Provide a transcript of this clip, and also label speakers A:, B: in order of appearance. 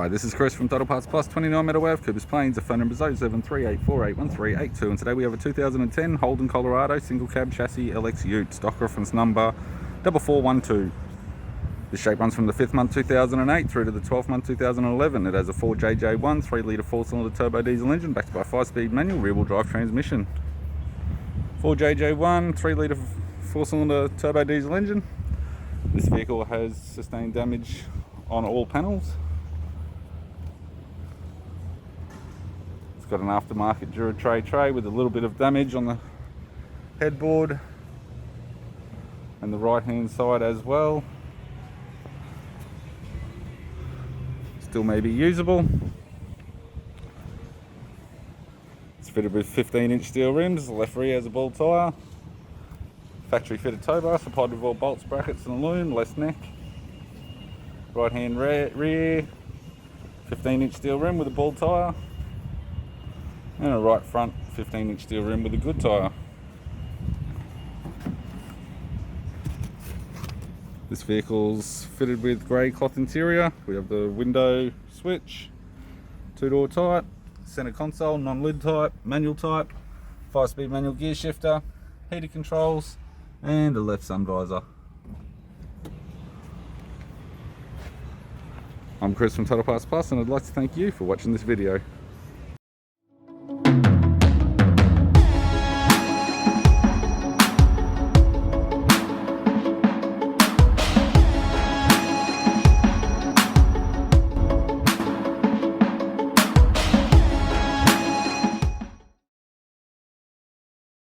A: Hi, this is Chris from Total Parts Plus, 29 Meadow Ave, Coopers Plains. The phone number is 07384813812, and today we have a 2010 Holden, Colorado single cab chassis LX Ute, stock reference number 4412. This shape runs from the 5th month 2008 through to the 12th month 2011. It has a 4JJ1 3 litre 4-cylinder turbo diesel engine backed by a 5-speed manual rear-wheel drive transmission. 4JJ1 3 litre 4-cylinder turbo diesel engine. This vehicle has sustained damage on all panels. It's got an aftermarket tray with a little bit of damage on the headboard and the right hand side as well. Still may be usable. It's fitted with 15-inch steel rims. The left rear has a ball tyre. Factory fitted tow bar supplied with all bolts, brackets and a loom, less neck. Right hand rear, 15-inch steel rim with a ball tyre. And a right front 15-inch steel rim with a good tyre. This vehicle's fitted with grey cloth interior. We have the window switch, 2-door type, centre console, non-lid type, manual type, 5-speed manual gear shifter, heated controls, and a left sun visor. I'm Chris from Total Parts Plus, and I'd like to thank you for watching this video.